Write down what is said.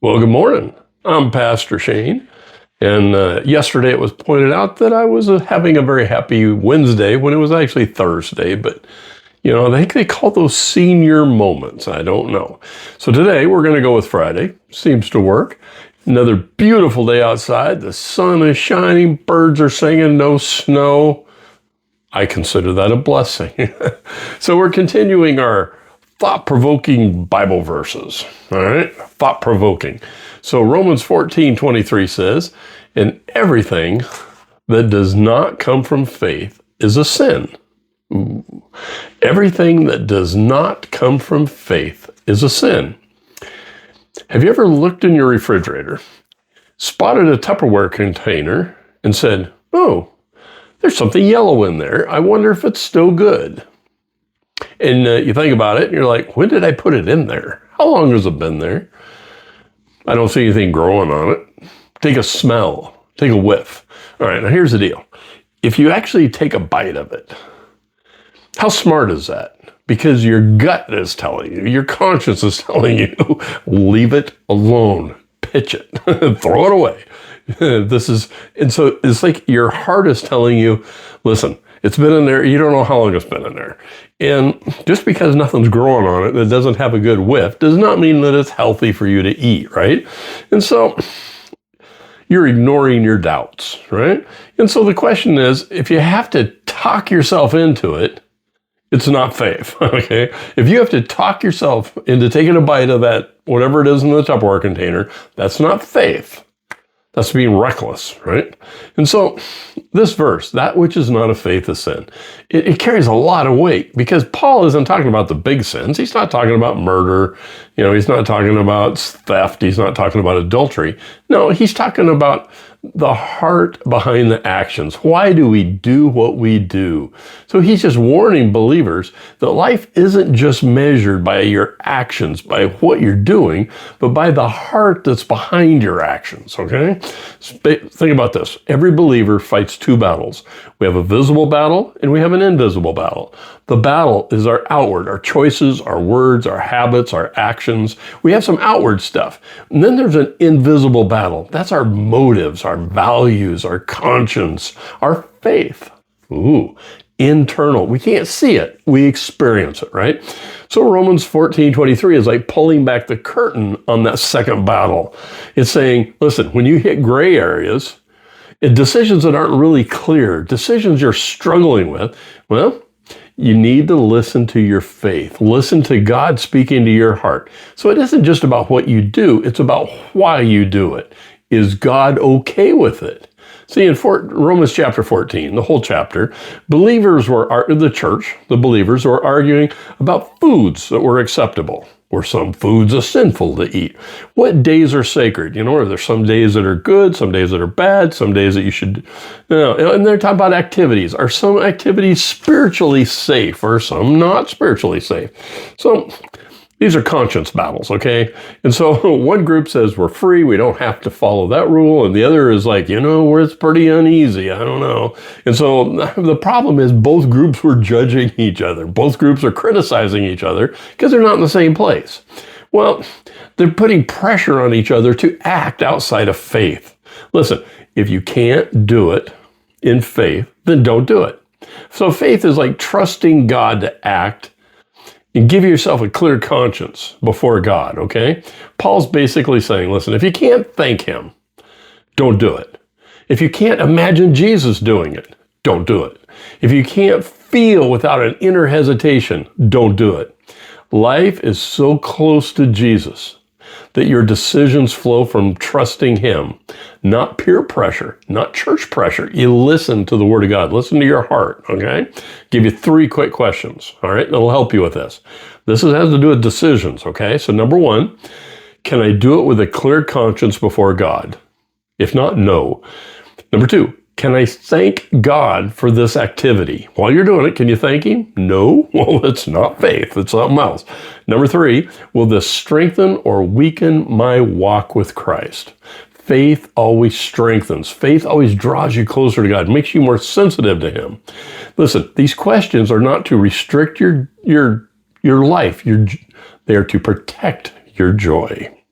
Well, good morning. I'm Pastor Shane. And yesterday it was pointed out that I was having a very happy Wednesday when it was actually Thursday. But, I think they call those senior moments. I don't know. So today we're going to go with Friday. Seems to work. Another beautiful day outside. The sun is shining. Birds are singing. No snow. I consider that a blessing. So we're continuing our thought-provoking Bible verses. All right? Thought-provoking. So Romans 14:23 says, "And everything that does not come from faith is a sin." Ooh. Everything that does not come from faith is a sin. Have you ever looked in your refrigerator, spotted a Tupperware container, and said, "Oh, there's something yellow in there. I wonder if it's still good." And you think about it, and you're like, when did I put it in there? How long has it been there? I don't see anything growing on it. Take a smell. Take a whiff. All right, now here's the deal. If you actually take a bite of it, how smart is that? Because your gut is telling you, your conscience is telling you, leave it alone. Pitch it. Throw it away. And so it's like your heart is telling you, listen, it's been in there. You don't know how long it's been in there. And just because nothing's growing on it that doesn't have a good whiff does not mean that it's healthy for you to eat, right? And so you're ignoring your doubts, right? And so the question is, if you have to talk yourself into it, it's not faith, okay? If you have to talk yourself into taking a bite of that, whatever it is in the Tupperware container, that's not faith. That's being reckless, right? And so this verse, that which is not of faith is sin. It carries a lot of weight because Paul isn't talking about the big sins. He's not talking about murder. He's not talking about theft. He's not talking about adultery. No, he's talking about the heart behind the actions. Why do we do what we do? So he's just warning believers that life isn't just measured by your actions, by what you're doing, but by the heart that's behind your actions, okay? Think about this. Every believer fights two battles. We have a visible battle and we have an invisible battle. The battle is our outward, our choices, our words, our habits, our actions. We have some outward stuff. And then there's an invisible battle. That's our motives, our values, our conscience, our faith. Ooh, internal. We can't see it. We experience it, right? So Romans 14:23 is like pulling back the curtain on that second battle. It's saying, listen, when you hit gray areas, decisions that aren't really clear, decisions you're struggling with, well, you need to listen to your faith. Listen to God speaking to your heart. So it isn't just about what you do, it's about why you do it. Is God okay with it? See, in Romans chapter 14, the whole chapter, the church, the believers were arguing about foods that were acceptable. Were some foods sinful to eat? What days are sacred? Are there some days that are good, some days that are bad, some days that you should, and they're talking about activities. Are some activities spiritually safe or some not spiritually safe? So these are conscience battles, okay? And so one group says we're free, we don't have to follow that rule, and the other is like, it's pretty uneasy, I don't know. And so the problem is both groups were judging each other. Both groups are criticizing each other because they're not in the same place. Well, they're putting pressure on each other to act outside of faith. Listen, if you can't do it in faith, then don't do it. So faith is like trusting God to act and give yourself a clear conscience before God, okay? Paul's basically saying, listen, if you can't thank him, don't do it. If you can't imagine Jesus doing it, don't do it. If you can't feel without an inner hesitation, don't do it. Life is so close to Jesus that your decisions flow from trusting him, not peer pressure, not church pressure. You listen to the word of God. Listen to your heart, okay? Give you 3 quick questions, all right? That'll help you with this. This has to do with decisions, okay? So number 1, can I do it with a clear conscience before God? If not, no. Number 2, can I thank God for this activity? While you're doing it, can you thank him? No. Well, it's not faith. It's something else. Number 3, will this strengthen or weaken my walk with Christ? Faith always strengthens. Faith always draws you closer to God, makes you more sensitive to him. Listen, these questions are not to restrict your life. They are to protect your joy.